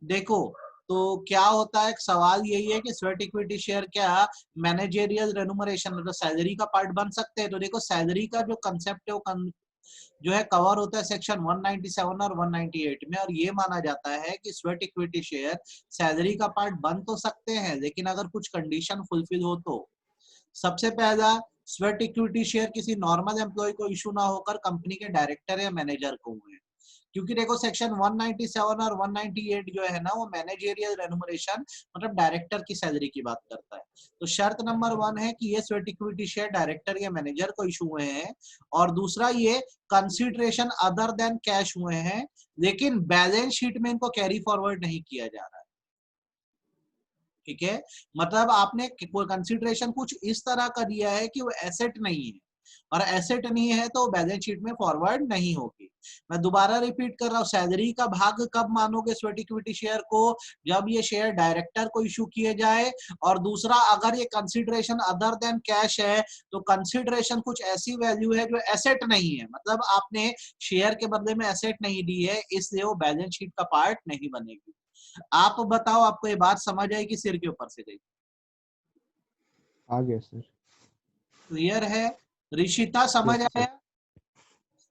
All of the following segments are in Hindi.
देखो तो क्या होता है, सवाल यही है कि स्वेट इक्विटी शेयर क्या मैनेजेरियल रेनुमरेशन मतलब सैलरी का पार्ट बन सकते हैं। तो देखो सैलरी का जो कंसेप्ट है वो जो है कवर होता है सेक्शन 197 और 198 में, और ये माना जाता है कि स्वेट इक्विटी शेयर सैलरी का पार्ट बन तो सकते हैं, लेकिन अगर कुछ कंडीशन फुलफिल हो तो। सबसे पहला, स्वेट इक्विटी शेयर किसी नॉर्मल एम्प्लॉय को इशू ना होकर कंपनी के डायरेक्टर या मैनेजर को हुए, क्योंकि देखो सेक्शन 197 और 198 जो है ना वो मैनेजेरियल रेनुमरेशन मतलब डायरेक्टर की सैलरी की बात करता है। तो शर्त नंबर 1 है कि ये स्वेट इक्विटी शेयर डायरेक्टर या मैनेजर को इशू हुए हैं, और दूसरा ये कंसिडरेशन अदर देन कैश हुए हैं, लेकिन बैलेंस शीट में इनको कैरी फॉरवर्ड नहीं किया जा रहा है। ठीक है, मतलब आपने कोई कंसिडरेशन कुछ इस तरह का दिया है कि वो एसेट नहीं है, और एसेट नहीं है तो बैलेंस शीट में फॉरवर्ड नहीं होगी। मैं दोबारा रिपीट कर रहा हूँ, सैलरी का भाग कब मानोगे स्वेट इक्विटी शेयर को, जब ये शेयर डायरेक्टर को इशू किए जाए, और दूसरा अगर ये कंसिडरेशन अदर देन कैश है तो कंसिडरेशन कुछ ऐसी वैल्यू है जो एसेट नहीं है, मतलब आपने शेयर के बदले में एसेट नहीं दी है, इसलिए वो बैलेंस शीट का पार्ट नहीं बनेगी। आप बताओ, आपको ये बात समझ आई कि सिर के ऊपर से गई? आ गया सर। क्लियर है? ऋषिता समझ यस सर। आया?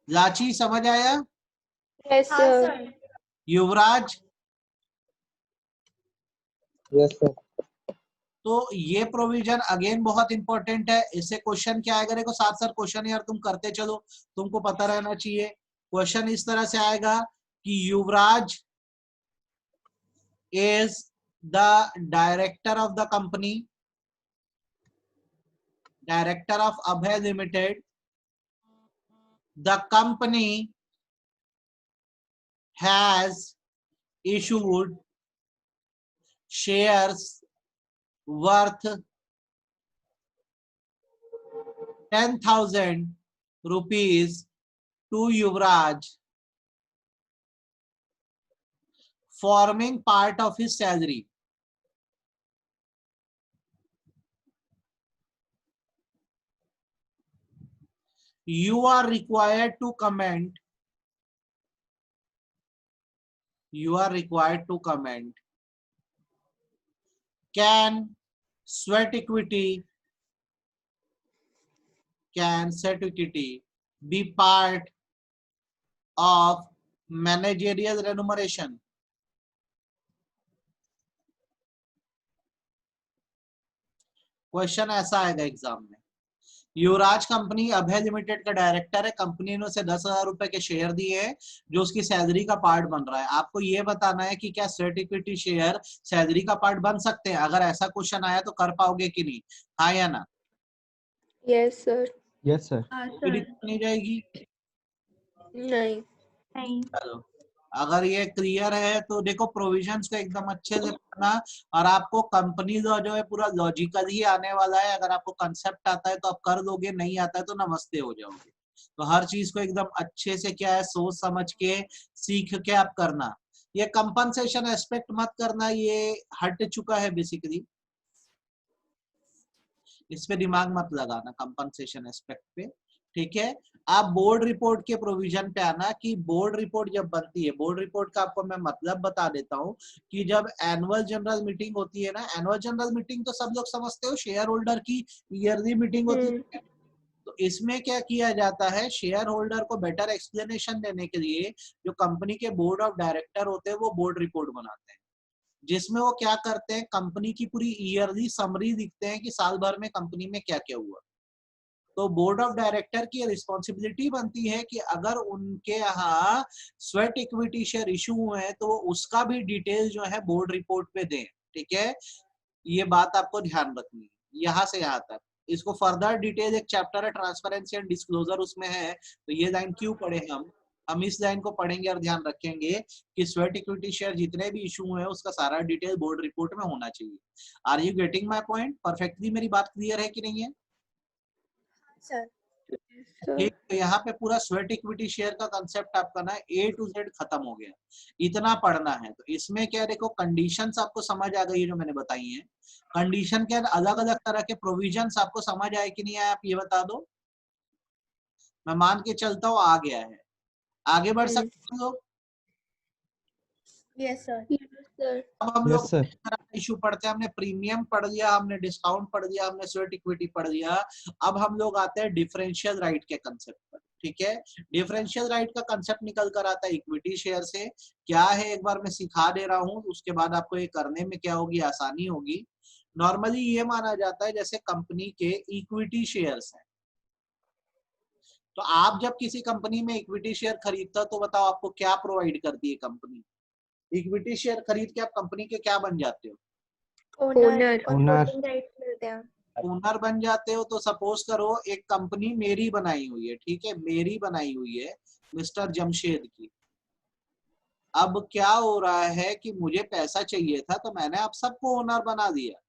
लाची समझ आया? Yes sir. Yuvraj? Yes sir. तो ये प्रोविजन अगेन बहुत इंपॉर्टेंट है, इससे क्वेश्चन क्या आएगा, देखो साथ साथ क्वेश्चन यार तुम करते चलो, तुमको पता रहना चाहिए। क्वेश्चन इस तरह से आएगा कि Yuvraj is the director of the company, director of Abhay limited, the company has issued shares worth 10,000 rupees to Yuvraj, forming part of his salary. You are required to comment. You are required to comment. Can sweat equity be part of managerial remuneration? Question ऐसा आएगा एग्जाम में, युवराज कंपनी अभय लिमिटेड का डायरेक्टर है, कंपनी ने उसे 10,000 रुपए के शेयर दिए हैं जो उसकी सैलरी का पार्ट बन रहा है। आपको ये बताना है कि क्या स्वेट इक्विटी शेयर सैलरी का पार्ट बन सकते हैं, अगर ऐसा क्वेश्चन आया तो कर पाओगे कि नहीं, हाँ या ना? Yes sir. Yes sir. नहीं जाएगी? नहीं। चलो, अगर ये क्लियर है तो देखो प्रोविजंस को एकदम अच्छे से पढ़ना, और आपको कंपनी लॉ जो है पूरा लॉजिकल ही आने वाला है। अगर आपको कंसेप्ट आता है तो आप कर दोगे, नहीं आता है तो नमस्ते हो जाओगे। तो हर चीज को एकदम अच्छे से क्या है सोच समझ के सीख के आप करना। ये कंपनसेशन एस्पेक्ट मत करना, ये हट चुका है बेसिकली, इस पे दिमाग मत लगाना कंपनसेशन एस्पेक्ट पे। ठीक है, आप बोर्ड रिपोर्ट के प्रोविजन पे आना कि बोर्ड रिपोर्ट जब बनती है, बोर्ड रिपोर्ट का आपको मैं मतलब बता देता हूँ कि जब एनुअल जनरल मीटिंग होती है ना, एनुअल जनरल मीटिंग तो सब लोग समझते हो शेयर होल्डर की ईयरली मीटिंग होती है, तो इसमें क्या किया जाता है, शेयर होल्डर को बेटर एक्सप्लेनेशन देने के लिए जो कंपनी के बोर्ड ऑफ डायरेक्टर होते हैं वो बोर्ड रिपोर्ट बनाते हैं, जिसमें वो क्या करते हैं कंपनी की पूरी ईयरली समरी लिखते हैं कि साल भर में कंपनी में क्या क्या हुआ। तो बोर्ड ऑफ डायरेक्टर की रिस्पॉन्सिबिलिटी बनती है कि अगर उनके यहाँ स्वेट इक्विटी शेयर इशू हुए हैं तो वो उसका भी डिटेल जो है बोर्ड रिपोर्ट पे दें। ठीक है, ये बात आपको ध्यान रखनी है यहाँ से यहाँ तक। इसको फर्दर डिटेल एक चैप्टर है ट्रांसपेरेंसी एंड डिस्क्लोजर, उसमें है, तो ये लाइन क्यों पढ़े हम इस लाइन को पढ़ेंगे और ध्यान रखेंगे कि स्वेट इक्विटी शेयर जितने भी इशू हुए हैं उसका सारा डिटेल बोर्ड रिपोर्ट में होना चाहिए। Are you getting my point? Perfectly मेरी बात क्लियर है कि नहीं है? सर। ठीक, तो यहाँ पे पूरा स्वेट इक्विटी शेयर का कंसेप्ट आपका ना A to Z खत्म हो गया, इतना पढ़ना है। तो इसमें क्या देखो कंडीशंस आपको समझ आ गई है जो मैंने बताई है, कंडीशन के अलग अलग तरह के प्रोविजंस आपको समझ आए कि नहीं आए आप ये बता दो। मैं मान के चलता हूँ आ गया है, आगे बढ़ सकते हैं लोग? Yes, sir. Yes, sir. अब हम Yes, लोग sir. इशू पढ़ते हैं, हमने प्रीमियम पढ़ लिया, हमने डिस्काउंट पढ़ लिया, हमने स्वेट इक्विटी पढ़ लिया। अब हम लोग आते हैं डिफरेंशियल राइट के कंसेप्ट पर। ठीक है, डिफरेंशियल राइट का कंसेप्ट निकल कर आता है इक्विटी शेयर से। क्या है एक बार मैं सिखा दे रहा हूँ, उसके बाद आपको ये करने में क्या होगी, आसानी होगी। नॉर्मली ये माना जाता है जैसे कंपनी के इक्विटी शेयर्स हैं, तो आप जब किसी कंपनी में इक्विटी शेयर खरीदते हो तो बताओ आपको क्या प्रोवाइड करती है कंपनी। इक्विटी शेयर खरीद के आप कंपनी के क्या बन जाते हो, ओनर और Owner. वोटिंग राइट्स मिलते हैं। ओनर बन जाते हो। तो सपोज करो एक कंपनी मेरी बनाई हुई है, ठीक है, मेरी बनाई हुई है मिस्टर जमशेद की। अब क्या हो रहा है कि मुझे पैसा चाहिए था तो मैंने आप सबको ओनर बना दिया,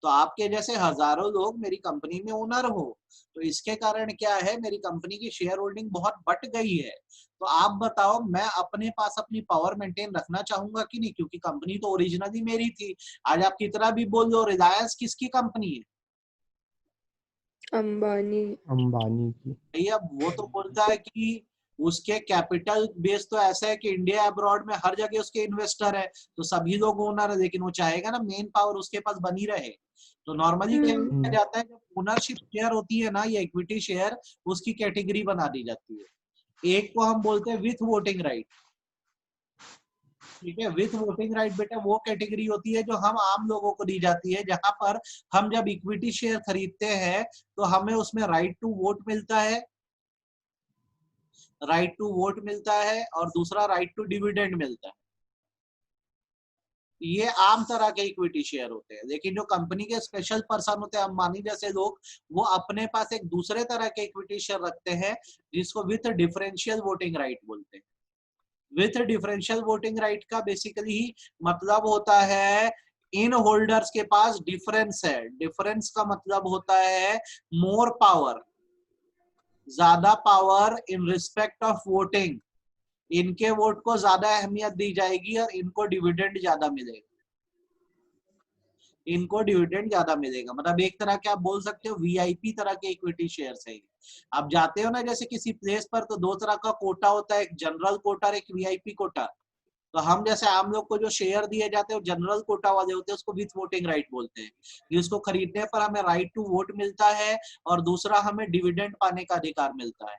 तो आपके जैसे हजारों लोग मेरी कंपनी में ओनर हो, तो इसके कारण क्या है, मेरी कंपनी की शेयर होल्डिंग बहुत बढ़ गई है। तो आप बताओ मैं अपने पास अपनी पावर मेंटेन रखना चाहूंगा कि नहीं, क्योंकि कंपनी तो ओरिजिनली मेरी थी। आज आप कितना भी बोल लो, रिलायंस किसकी कंपनी है अंबानी। अंबानी की। भैया? वो तो बोलता है कि उसके कैपिटल बेस तो ऐसा है कि इंडिया अब्रॉड में हर जगह उसके इन्वेस्टर है, तो सभी लोग ओनर है, लेकिन वो चाहेगा ना मेन पावर उसके पास बनी रहे। तो नॉर्मली क्या किया जाता है, जब ओनरशिप शेयर होती है ना, या इक्विटी शेयर, उसकी कैटेगरी बना दी जाती है। एक को हम बोलते हैं विथ वोटिंग राइट। ठीक है, विथ वोटिंग राइट बेटा वो कैटेगरी होती है जो हम आम लोगों को दी जाती है, जहां पर हम जब इक्विटी शेयर खरीदते हैं तो हमें उसमें राइट टू वोट मिलता है, राइट टू वोट मिलता है, और दूसरा राइट टू डिविडेंड मिलता है। ये आम तरह के इक्विटी शेयर होते हैं। लेकिन जो कंपनी के स्पेशल पर्सन होते हैं, अंबानी जैसे लोग, वो अपने पास एक दूसरे तरह के इक्विटी शेयर रखते हैं जिसको विथ डिफरेंशियल वोटिंग राइट बोलते हैं। विथ डिफरेंशियल वोटिंग राइट का बेसिकली मतलब होता है इन होल्डर्स के पास डिफरेंस है। डिफरेंस का मतलब होता है मोर पावर, ज्यादा power in respect of voting. इनके वोट को ज्यादा अहमियत दी जाएगी और इनको डिविडेंड ज्यादा मिलेगा, इनको डिविडेंड ज्यादा मिलेगा। मतलब एक तरह के आप बोल सकते हो वीआईपी तरह के इक्विटी शेयर्स है। आप जाते हो ना जैसे किसी प्लेस पर, तो दो तरह का कोटा होता है, एक जनरल कोटा और एक वीआईपी कोटा। तो हम जैसे आम लोग को जो शेयर दिए जाते हैं वो जनरल कोटा वाले होते हैं, उसको विथ वोटिंग राइट बोलते हैं। जिसको खरीदने पर हमें राइट टू वोट मिलता है और दूसरा हमें डिविडेंड पाने का अधिकार मिलता है।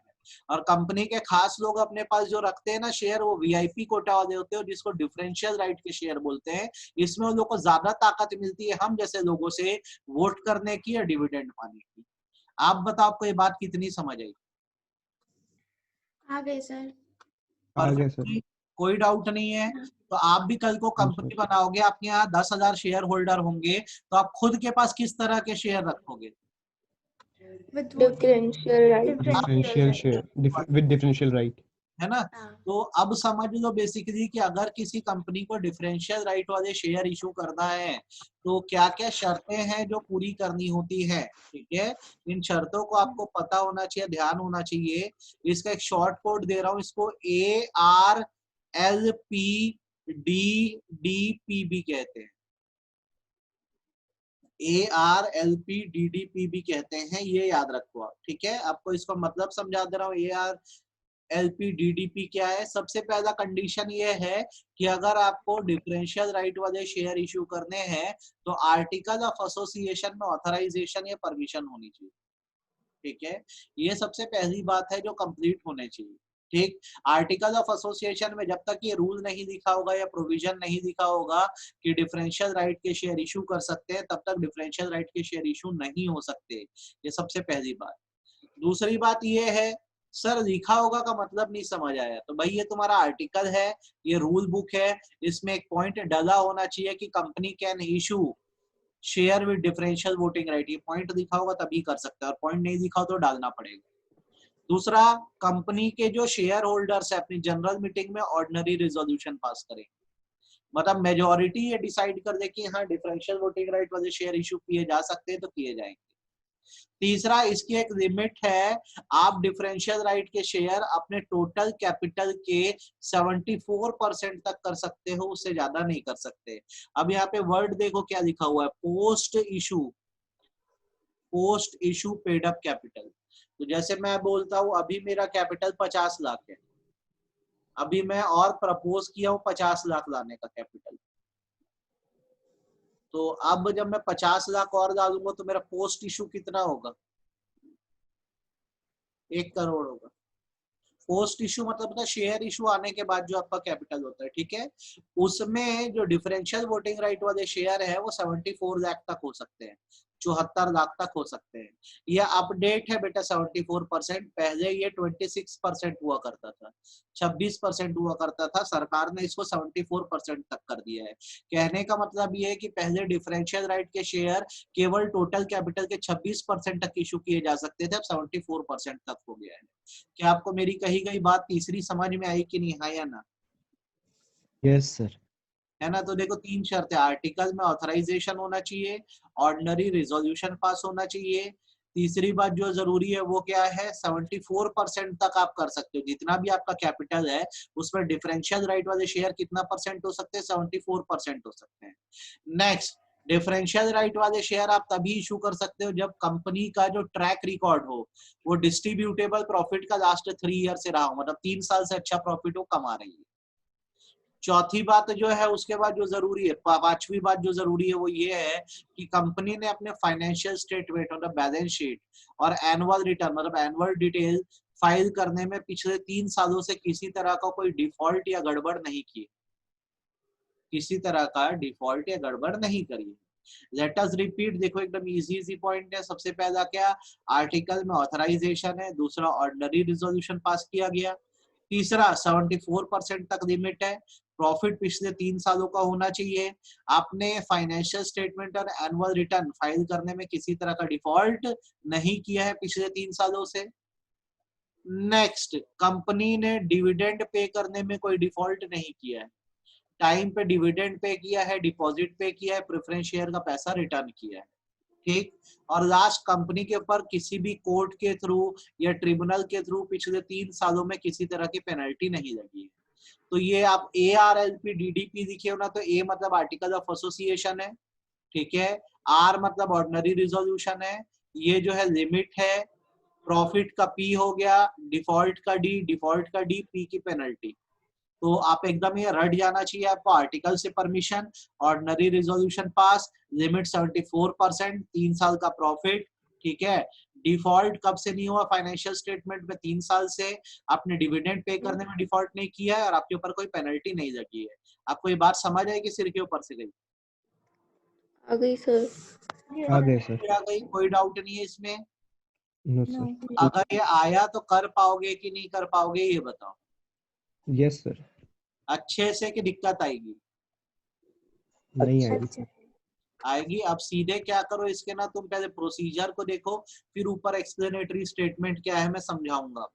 और कंपनी के खास लोग अपने पास जो रखते हैं ना शेयर, वो वीआईपी कोटा वाले होते हैं, जिसको डिफरेंशियल राइट के शेयर बोलते हैं। इसमें उन लोगों को ज्यादा ताकत मिलती है हम जैसे लोगों से वोट करने की या डिविडेंड पाने की। आप बताओ आपको ये बात कितनी समझ आई? आ गए सर। आ गया सर। परफेक्टली, कोई डाउट नहीं है। तो आप भी कल को हाँ कंपनी सर। बनाओगे, आपके यहाँ 10,000 शेयर होल्डर होंगे, तो आप खुद के पास किस तरह के शेयर रखोगे? Differential right. Differential share with differential right. है ना? तो अब समझ लो बेसिकली कि अगर किसी कंपनी को डिफरेंशियल राइट वाले शेयर इशू करना है तो क्या क्या शर्तें हैं जो पूरी करनी होती है। ठीक है, इन शर्तों को आपको पता होना चाहिए, ध्यान होना चाहिए। इसका एक शॉर्ट कोड दे रहा हूं, इसको ARLPDDPB कहते हैं। ARLPDDPB कहते हैं, ये याद रखो आप। ठीक है, आपको इसका मतलब समझा दे रहा हूँ। ARLPDDP क्या है? सबसे पहला कंडीशन ये है कि अगर आपको डिफरेंशियल राइट वाले शेयर इश्यू करने हैं तो आर्टिकल ऑफ एसोसिएशन में ऑथराइजेशन या परमिशन होनी चाहिए। ठीक है, ये सबसे पहली बात है जो कंप्लीट होने चाहिए। ठीक, आर्टिकल ऑफ एसोसिएशन में जब तक ये रूल नहीं लिखा होगा या प्रोविजन नहीं लिखा होगा कि डिफरेंशियल राइट के शेयर इशू कर सकते हैं, तब तक डिफरेंशियल राइट के शेयर इशू नहीं हो सकते। ये सबसे पहली बात। दूसरी बात ये है, सर लिखा होगा का मतलब नहीं समझ आया, तो भाई ये तुम्हारा आर्टिकल है, ये रूल बुक है, इसमें एक पॉइंट डला होना चाहिए कि company can issue share with differential voting right. ये पॉइंट लिखा होगा तभी कर सकता है, और पॉइंट नहीं लिखा हो तो डालना पड़ेगा। दूसरा, कंपनी के जो शेयर होल्डर्स है अपनी जनरल मीटिंग में ऑर्डिनरी रिजोल्यूशन पास करें, मतलब मेजोरिटी ये डिसाइड कर दे कि हाँ डिफरेंशियल वोटिंग राइट वाले शेयर इशू किए जा सकते हैं तो किए जाएंगे। तीसरा, इसकी एक लिमिट है, आप डिफरेंशियल राइट के शेयर अपने टोटल कैपिटल के 74% तक कर सकते हो, उससे ज्यादा नहीं कर सकते। अब यहाँ पे वर्ड देखो क्या लिखा हुआ है, post issue paid up capital. तो जैसे मैं बोलता हूँ अभी मेरा कैपिटल 50 लाख है, अभी मैं और प्रपोज किया हूँ 50 लाख लाने का कैपिटल, तो अब जब मैं 50 लाख और डालूंगा तो मेरा पोस्ट इशू कितना होगा? 1 करोड़ होगा। पोस्ट इशू मतलब होता है शेयर इशू आने के बाद जो आपका कैपिटल होता है, ठीक है। उसमें जो डिफरेंशियल वोटिंग राइट वाले शेयर है वो 74 लाख तक हो सकते हैं, 74 लाख तक हो सकते हैं। ये अपडेट है बेटा 74%, पहले ये 26% हुआ करता था, 26% हुआ करता था, सरकार ने इसको 74% तक कर दिया है। कहने का मतलब ये है कि पहले डिफरेंशियल राइट के शेयर केवल टोटल कैपिटल के 26% तक इशू किए जा सकते थे, अब 74% तक हो गया है। क्या आपको मेरी कही गई बात तीसरी समझ में आई कि नहीं, हाँ या ना? Yes sir. है ना। तो देखो 3 शर्तें, आर्टिकल में ऑथराइजेशन होना चाहिए, ऑर्डिनरी रिजोल्यूशन पास होना चाहिए, तीसरी बात जो जरूरी है वो क्या है, 74% तक आप कर सकते हो। जितना भी आपका कैपिटल है उसमें डिफरेंशियल राइट वाले शेयर कितना परसेंट हो सकते हैं, 74% हो सकते हैं। नेक्स्ट, डिफरेंशियल राइट वाले शेयर आप तभी इशू कर सकते हो जब कंपनी का जो ट्रैक रिकॉर्ड हो वो डिस्ट्रीब्यूटेबल प्रॉफिट का लास्ट 3 ईयर से रहा हो, मतलब 3 साल से अच्छा प्रॉफिट वो कमा रही है। चौथी बात जो है उसके बाद जो जरूरी है, पांचवी बात जो जरूरी है वो ये है कि कंपनी ने अपने फाइनेंशियल स्टेटमेंट मतलब बैलेंस शीट और एनुअल रिटर्न मतलब एनुअल डिटेल फाइल करने में पिछले 3 सालों से किसी तरह का कोई डिफॉल्ट या गड़बड़ नहीं की, किसी तरह का डिफॉल्ट या गड़बड़ नहीं करी। लेट अस रिपीट, देखो एकदम इजी पॉइंट है। सबसे पहला क्या, आर्टिकल में ऑथराइजेशन है, दूसरा ऑर्डिनरी रिजोल्यूशन पास किया गया, तीसरा 74% तक लिमिट है, प्रॉफिट पिछले 3 सालों का होना चाहिए, आपने फाइनेंशियल स्टेटमेंट और एनुअल रिटर्न फाइल करने में किसी तरह का डिफॉल्ट नहीं किया है पिछले 3 सालों से। नेक्स्ट, कंपनी ने डिविडेंड पे करने में कोई डिफॉल्ट नहीं किया है, टाइम पे डिविडेंड पे किया है, डिपॉजिट पे किया है, प्रेफरेंस शेयर का पैसा रिटर्न किया है, ठीक। और लास्ट, कंपनी के ऊपर किसी भी कोर्ट के थ्रू या ट्रिब्यूनल के थ्रू पिछले 3 सालों में किसी तरह की पेनल्टी नहीं लगी है। तो ये आप ARLP DDP लिखे हो ना, तो A मतलब आर्टिकल ऑफ एसोसिएशन है, ठीक है, R मतलब ऑर्डिनरी रिजोल्यूशन है, ये जो है लिमिट है, प्रॉफिट का P हो गया, डिफॉल्ट का D, डिफॉल्ट का D, P की पेनल्टी। तो आप एकदम ये रट जाना चाहिए आपको, आर्टिकल से permission, ordinary resolution pass, limit 74%, 3 साल का प्रॉफिट, ठीक है। डिफॉल्ट कब से नहीं हुआ फाइनेंशियल स्टेटमेंट में, 3 साल से, आपने डिविडेंड पे करने में डिफॉल्ट नहीं किया है और आपके ऊपर कोई पेनल्टी नहीं लगी है। आपको ये बात समझ आएगी, सिर के ऊपर से गई? आ गई सर। आ गए सर। आ गई, कोई डाउट नहीं है इसमें? No sir. अगर ये आया तो कर पाओगे कि नहीं कर पाओगे ये बताओ, यस सर। अच्छे से कि दिक्कत आएगी? नहीं आएगी सर। आएगी। अब सीधे क्या करो इसके ना, तुम पहले प्रोसीजर को देखो, फिर ऊपर एक्सप्लेनेटरी स्टेटमेंट क्या है मैं समझाऊंगा,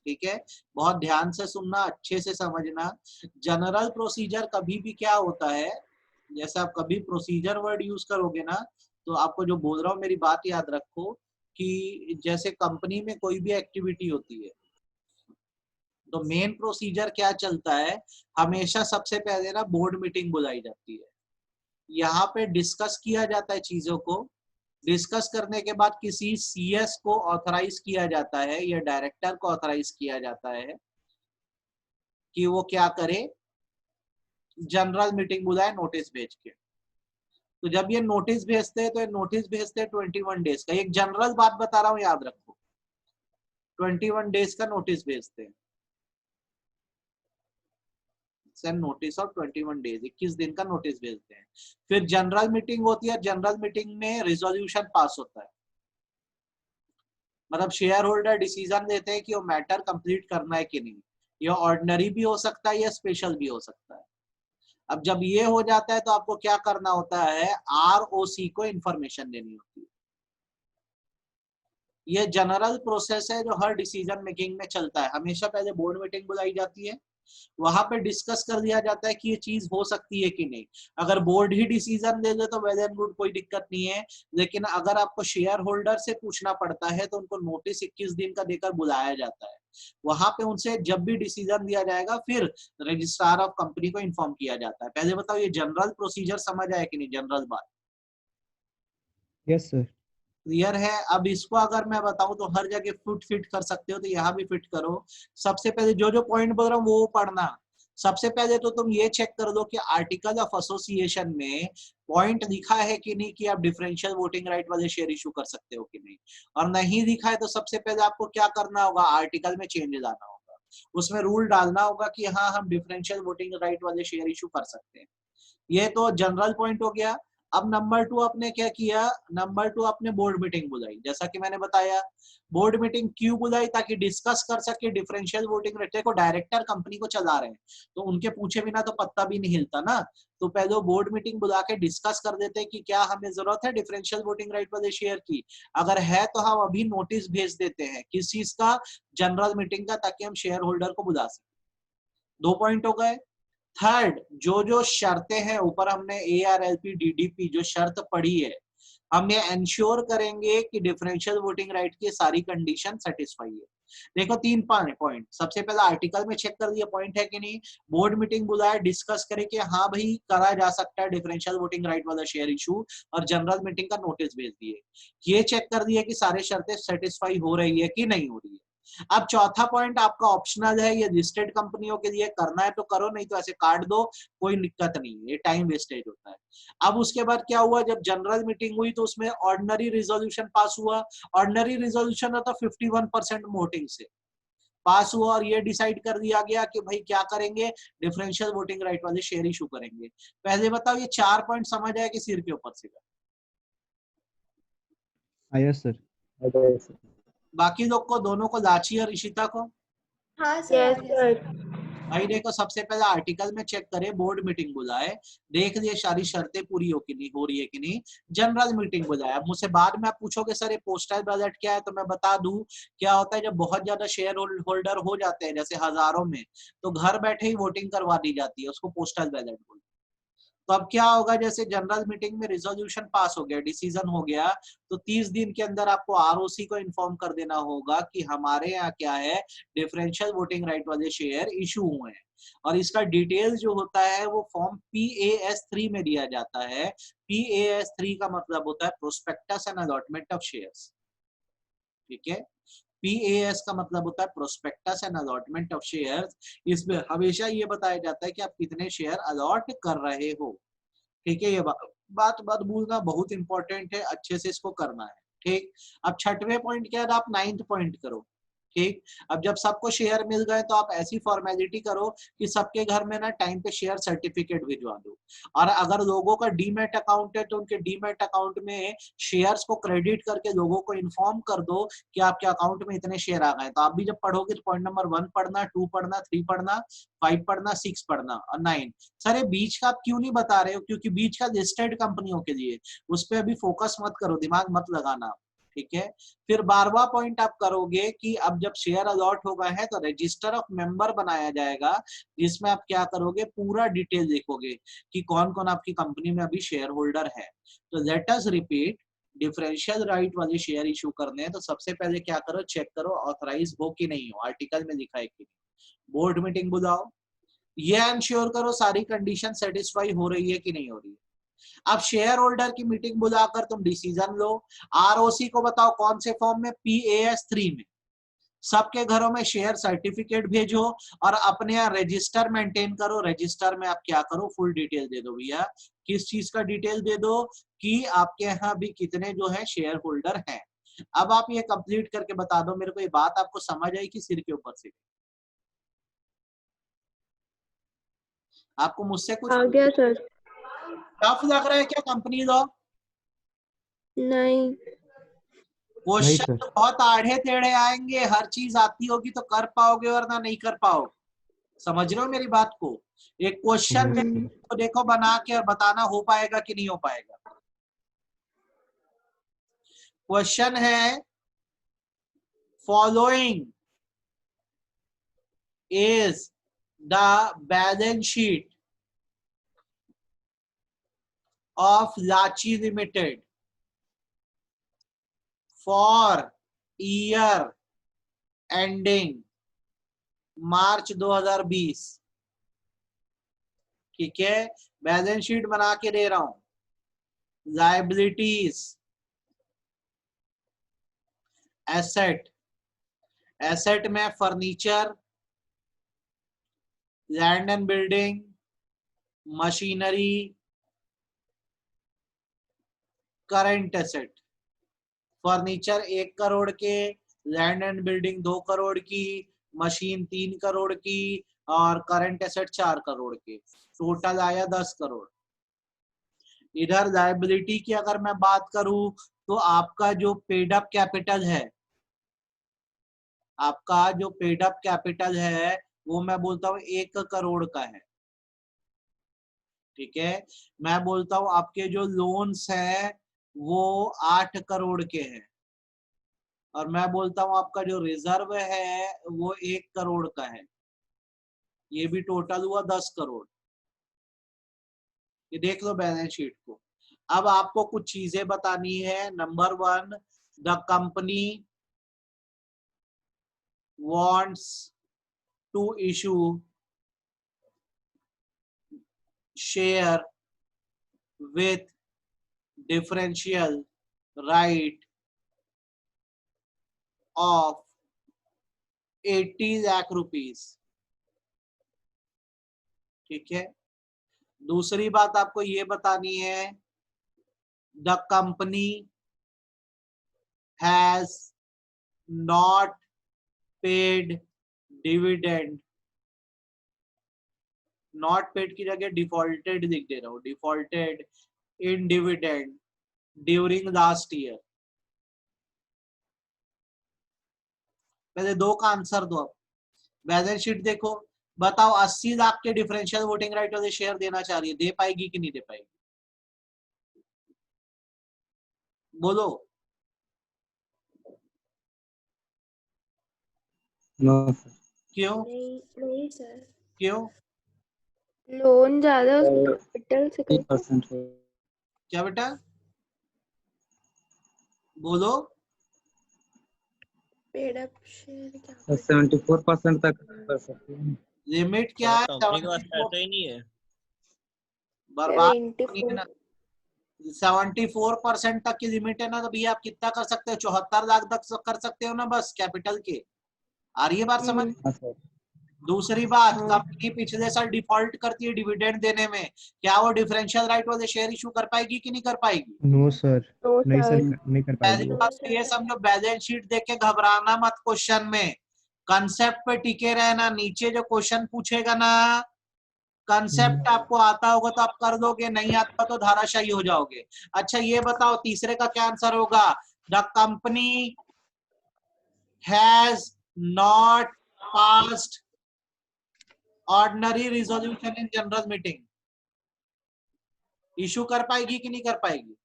ठीक है। बहुत ध्यान से सुनना, अच्छे से समझना। जनरल प्रोसीजर कभी भी क्या होता है, जैसे आप कभी प्रोसीजर वर्ड यूज करोगे ना, तो आपको जो बोल रहा हूँ मेरी बात याद रखो कि जैसे कंपनी में कोई भी एक्टिविटी होती है तो मेन प्रोसीजर क्या चलता है, हमेशा सबसे पहले ना बोर्ड मीटिंग बुलाई जाती है, यहाँ पे डिस्कस किया जाता है चीजों को, डिस्कस करने के बाद किसी CS को ऑथराइज किया जाता है या डायरेक्टर को ऑथराइज किया जाता है कि वो क्या करे, जनरल मीटिंग बुलाए नोटिस भेज के। तो जब ये नोटिस भेजते हैं तो ये नोटिस भेजते हैं 21 डेज का, एक जनरल बात बता रहा हूँ याद रखो, 21 डेज का नोटिस भेजते हैं, सेंड नोटिस ऑफ 21 डेज, 21 दिन का नोटिस भेजते हैं। फिर जनरल मीटिंग होती है, जनरल मीटिंग में रिजोल्यूशन पास होता है, मतलब शेयर होल्डर डिसीजन लेते हैं कि वो मैटर कंप्लीट करना है कि नहीं, ये ऑर्डिनरी भी हो सकता है या स्पेशल भी हो सकता है। अब जब ये हो जाता है तो आपको क्या करना होता है, ROC को इंफॉर्मेशन देनी होती है। ये जनरल प्रोसेस है जो हर डिसीजन मेकिंग में चलता है। हमेशा पहले बोर्ड मीटिंग बुलाई जाती है, वहां पे डिस्कस कर लिया जाता है कि ये चीज हो सकती है कि नहीं। अगर बोर्ड ही डिसीजन ले ले तो वेल एंड गुड, कोई दिक्कत नहीं है, लेकिन अगर आपको शेयर होल्डर से पूछना पड़ता है तो उनको नोटिस 21 दिन का देकर बुलाया जाता है। वहां पे उनसे जब भी डिसीजन दिया जाएगा फिर रजिस्ट्रार ऑफ कंपनी को इन्फॉर्म किया जाता है। पहले बताओ ये जनरल प्रोसीजर समझ आया कि नहीं, जनरल बात? Yes sir. क्लियर है? अब इसको अगर मैं बताऊं तो हर जगह फिट कर सकते हो, तो यहाँ भी फिट करो। सबसे पहले जो जो पॉइंट बोल रहा हूँ वो पढ़ना। सबसे पहले तो तुम ये चेक कर दो कि आर्टिकल ऑफ एसोसिएशन में पॉइंट लिखा है कि नहीं कि आप डिफरेंशियल वोटिंग राइट वाले शेयर इशू कर सकते हो कि नहीं। और नहीं लिखा है तो सबसे पहले आपको क्या करना होगा, आर्टिकल में चेंज लाना होगा, उसमें रूल डालना होगा कि हाँ हम डिफरेंशियल वोटिंग राइट वाले शेयर इशू कर सकते हैं। ये तो जनरल पॉइंट हो गया। अब नंबर 2 आपने क्या किया, नंबर 2 आपने बोर्ड मीटिंग बुलाई। जैसा कि मैंने बताया, बोर्ड मीटिंग क्यों बुलाई, ताकि डिस्कस कर सके डिफरेंशियल वोटिंग रेट को। डायरेक्टर कंपनी को चला रहे हैं तो उनके पूछे बिना तो पत्ता भी नहीं हिलता ना। तो पहले वो बोर्ड मीटिंग बुला के डिस्कस कर देते कि क्या हमें जरूरत है डिफरेंशियल वोटिंग राइट वाले शेयर की। अगर है तो हम अभी नोटिस भेज देते हैं, किस चीज का, जनरल मीटिंग का, ताकि हम शेयर होल्डर को बुला सके। 2 पॉइंट हो गए। थर्ड, जो जो शर्तें हैं ऊपर हमने ARLP DDP जो शर्त पढ़ी है, हम ये इंश्योर करेंगे कि डिफरेंशियल वोटिंग राइट की सारी कंडीशन सेटिस्फाई है। देखो 3 पॉइंट। सबसे पहले आर्टिकल में चेक कर दिया पॉइंट है कि नहीं, बोर्ड मीटिंग बुलाया, डिस्कस करे कि हाँ भाई करा जा सकता है डिफरेंशियल वोटिंग राइट वाला शेयर इशू, और जनरल मीटिंग का नोटिस भेज दिए। ये चेक कर दिया कि सारे शर्तें सेटिस्फाई हो रही है कि नहीं हो रही है। अब चौथा पॉइंट आपका ऑप्शनल है, ये लिस्टेड कंपनियों के लिए करना है तो करो, नहीं तो ऐसे काट दो, कोई दिक्कत नहीं है, ये टाइम वेस्टेज होता है। अब उसके बाद क्या हुआ, जब जनरल मीटिंग हुई तो उसमें ऑर्डिनरी रिजोल्यूशन पास हुआ। ऑर्डिनरी रिजोल्यूशन होता 51% वोटिंग से पास हुआ, और ये डिसाइड कर दिया गया कि भाई क्या करेंगे, डिफरेंशियल वोटिंग राइट वाले शेयर इशू करेंगे। पहले बताओ ये 4 पॉइंट समझ आया कि सिर के ऊपर से? Yes sir. बाकी लोग को, दोनों को, लाची और इशिता को? हाँ सर, यस आ गया सर। सर। भाई देखो, सबसे पहले आर्टिकल में चेक करे, बोर्ड मीटिंग बुलाए, देख लिए सारी शर्तें पूरी हो कि नहीं, हो रही है कि नहीं, जनरल मीटिंग बुलाया। अब मुझसे बाद में आप पूछोगे सर ये पोस्टल बैलेट क्या है, तो मैं बता दूं क्या होता है। जब बहुत ज्यादा शेयर होल्डर हो जाते हैं, जैसे हजारों में, तो घर बैठे ही वोटिंग करवा दी जाती है, उसको पोस्टल बैलेट बोलते हैं। तो अब क्या होगा, जैसे जनरल मीटिंग में रिजोल्यूशन पास हो गया, डिसीजन हो गया, तो 30 दिन के अंदर आपको ROC को इन्फॉर्म कर देना होगा कि हमारे यहाँ क्या है, डिफरेंशियल वोटिंग राइट वाले शेयर इशू हुए हैं। और इसका डिटेल जो होता है वो फॉर्म PAS3 में दिया जाता है। PAS3 का मतलब होता है prospectus and allotment of shares. ठीक है, PAS का मतलब होता है prospectus and allotment of shares. इसमें हमेशा ये बताया जाता है कि आप कितने शेयर अलॉट कर रहे हो। ठीक है, ये बात भूलना बहुत इंपॉर्टेंट है, अच्छे से इसको करना है। ठीक, अब 6वें पॉइंट के बाद आप 9th पॉइंट करो। ठीक, अब जब सबको शेयर मिल गए तो आप ऐसी फॉर्मेलिटी करो कि सबके घर में ना टाइम पे शेयर सर्टिफिकेट भिजवा दो। और अगर लोगों का डीमैट अकाउंट है तो उनके डीमैट अकाउंट में शेयर्स को क्रेडिट करके लोगों को इन्फॉर्म कर दो कि आपके अकाउंट में इतने शेयर आ गए। तो आप भी जब पढ़ोगे तो पॉइंट नंबर 1 पढ़ना, 2 पढ़ना, 3 पढ़ना, 5 पढ़ना, 6 पढ़ना और 9। सर ये बीच का आप क्यों नहीं बता रहे हो, क्योंकि बीच का लिस्टेड कंपनियों के लिए, उस पर अभी फोकस मत करो, दिमाग मत लगाना। ठीक है, फिर 12वां पॉइंट आप करोगे कि अब जब शेयर अलॉट हो गए हैं तो रजिस्टर ऑफ मेंबर बनाया जाएगा, जिसमें आप क्या करोगे, पूरा डिटेल लिखोगे कि कौन कौन आपकी कंपनी में अभी शेयर होल्डर है। तो let us repeat, differential right वाले शेयर इशू करने हैं तो सबसे पहले क्या करो, चेक करो ऑथराइज हो कि नहीं हो, आर्टिकल में लिखा है कि नहीं। बोर्ड मीटिंग बुलाओ, ये इंश्योर करो सारी कंडीशन सेटिस्फाई हो रही है कि नहीं हो रही है। अब शेयर होल्डर की मीटिंग बुलाकर तुम डिसीजन लो। ROC को बताओ कौन से फॉर्म में, PAS3 में। सबके घरों में शेयर सर्टिफिकेट भेजो और अपने यहाँ रजिस्टर मेंटेन करो। रजिस्टर में आप क्या करो, फुल डिटेल दे दो भैया, किस चीज का डिटेल दे दो कि आपके यहाँ भी कितने जो है शेयर होल्डर हैं। अब आप ये कंप्लीट करके बता दो मेरे को, ये बात आपको समझ आई कि सिर के ऊपर से? आपको मुझसे कुछ आ गया सर। टफ लग रहा है क्या कंपनी लॉ? नहीं। Question sir. तो बहुत आड़े टेढ़े आएंगे, हर चीज आती होगी तो कर पाओगे वरना नहीं कर पाओगे। समझ रहे हो मेरी बात को? एक क्वेश्चन यस में सर। तो देखो बना के और बताना हो पाएगा कि नहीं हो पाएगा। क्वेश्चन है, following is the balance sheet of Lachi limited for year ending March 2020। ठीक है, बैलेंस शीट बना के दे रहा हूं। लायबिलिटीज, एसेट, एसेट में furniture, land and building, machinery, current asset. Furniture 1 crore के, लैंड एंड बिल्डिंग 2 करोड़ की, मशीन 3 करोड़ की और करंट एसेट 4 करोड़ के, टोटल आया 10 करोड़। इधर लायबिलिटी की अगर मैं बात करूं तो आपका जो पेड अप कैपिटल है, आपका जो पेड अप कैपिटल है वो मैं बोलता हूं 1 करोड़ का है। ठीक है, मैं बोलता हूं आपके जो लोन्स हैं वो 8 करोड़ के हैं और मैं बोलता हूं आपका जो रिजर्व है वो 1 करोड़ का है। ये भी टोटल हुआ 10 करोड़। ये देख लो बैलेंस शीट को। अब आपको कुछ चीजें बतानी है। Number 1, the company wants to issue share with differential right of 80 lakh rupees. ठीक है, दूसरी बात आपको ये बतानी है, the company has not paid dividend. Not paid की जगह डिफॉल्टेड लिख दे रहा हूं, डिफॉल्टेड इन डिविडेंड ड्यूरिंग लास्ट ईयर। पहले 2 का आंसर दो। अब बैलेंस शीट देखो, बताओ 80 लाख के डिफरेंशियल वोटिंग राइट वाले शेयर देना चाह रही है, दे पाएगी कि नहीं दे पाएगी? बोलो। नो क्यों? नहीं सर, क्यों? लोन ज्यादा कैपिटल से कर 3% है। क्या बेटा? बोलो। पेड अप शेयर क्या तो 74% तक कर सकते हैं। लिमिट क्या है? कंपनी के पास पैसा ही नहीं है। बर्बाद 74 74% तक की लिमिट है ना, तो भैया आप कितना कर सकते हो? 74 लाख तक कर सकते हो ना, बस कैपिटल के। आ रही है बात समझ? हाँ सर। दूसरी बात, हाँ। कंपनी पिछले साल डिफॉल्ट करती है डिविडेंड देने में, क्या वो डिफरेंशियल राइट वाले शेयर इशू कर पाएगी कि नहीं कर पाएगी? नो सर, नो नहीं सर, सर, नहीं कर पहली पाएगी वो। बात तो ये समझो, बैलेंस शीट देख के घबराना मत क्वेश्चन में, कंसेप्ट पे टिके रहना। नीचे जो क्वेश्चन पूछेगा ना, कंसेप्ट आपको आता होगा तो आप कर दोगे, नहीं आता तो धाराशायी हो जाओगे। अच्छा ये बताओ, तीसरे का क्या आंसर होगा? The company has not passed ordinary resolution in general meeting. Issue कर पाएगी कि नहीं कर पाएगी?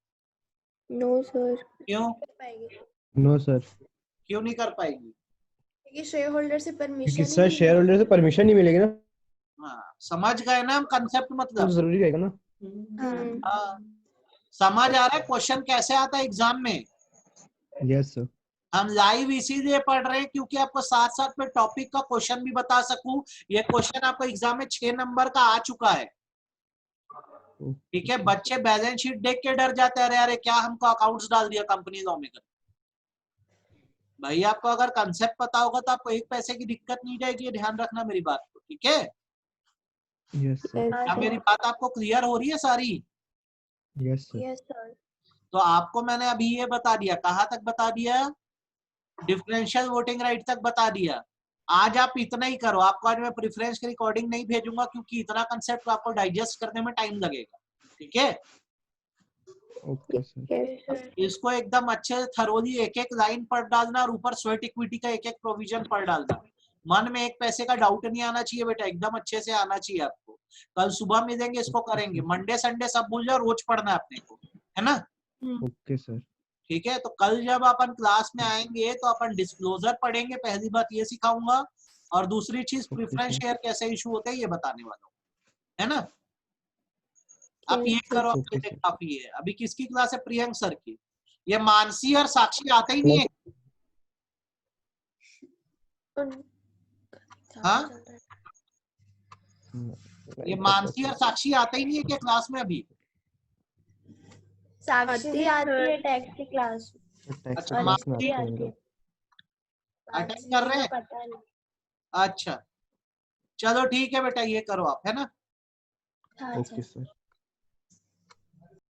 नो सर, क्यों? नो सर, क्यों नहीं कर पाएगी? क्योंकि शेयर होल्डर से परमिशन क्योंकि सर शेयर होल्डर से परमिशन नहीं मिलेगी ना, हाँ, समझ गए ना हम कंसेप्ट? तो मतलब जरूरी रहेगा ना। हाँ, समझ आ रहा है क्वेश्चन कैसे आता है एग्जाम में? Yes sir. हम लाइव इसीलिए पढ़ रहे हैं क्योंकि आपको साथ साथ में टॉपिक का क्वेश्चन भी बता सकूं। ये क्वेश्चन आपको एग्जाम में 6 नंबर का आ चुका है। ठीक है, बच्चे बैलेंस शीट देख के डर जाते हैं, अरे अरे क्या हमको अकाउंट्स डाल दिया कंपनी लॉ में कर। भाई आपको अगर कंसेप्ट पता होगा तो आपको 1 पैसे की दिक्कत नहीं जाएगी, ध्यान रखना मेरी बात को। ठीक है, यस सर। क्या मेरी बात आपको क्लियर हो रही है सारी? Yes sir. Yes sir. तो आपको मैंने अभी ये बता दिया, कहाँ तक बता दिया? डिफरेंशियल वोटिंग राइट तक बता दिया। आज आप इतना ही करो, आपको आज मैं प्रेफरेंस की रिकॉर्डिंग नहीं भेजूंगा क्योंकि इतना कंसेप्ट आपको डाइजेस्ट करने में टाइम लगेगा। ठीक है, ओके सर। कैसे इसको एकदम अच्छे से थरोली एक एक लाइन पढ़ डालना और ऊपर स्वेट इक्विटी का एक एक प्रोविजन पढ़ डालना। मन में 1 पैसे का डाउट नहीं आना चाहिए बेटा, एकदम अच्छे से आना चाहिए आपको। कल सुबह मिलेंगे, इसको करेंगे। मंडे संडे सब भूल जाओ, रोज पढ़ना है अपने को, है ना? Okay sir. ठीक है, तो कल जब अपन क्लास में आएंगे तो अपन डिस्क्लोजर पढ़ेंगे, पहली बात ये सिखाऊंगा, और दूसरी चीज प्रेफरेंस शेयर कैसे इशू होते हैं ये बताने वाला हूँ, है ना? आप ये करो, आपके लिए काफी है। अभी किसकी क्लास है? प्रियंक सर की। ये मानसी और साक्षी आते ही नहीं है। हाँ, ये मानसी और साक्षी आते ही नहीं है क्या क्लास में अभी? साक्षी भी आती है टैक्स की क्लास। टैक्स अच्छा, क्लास में मानसी आते हैं। अटेंड कर रहे हैं? पता नहीं। अच्छा चलो ठीक है बेटा, ये करो आप, है ना? हाँ ओके सर। सर।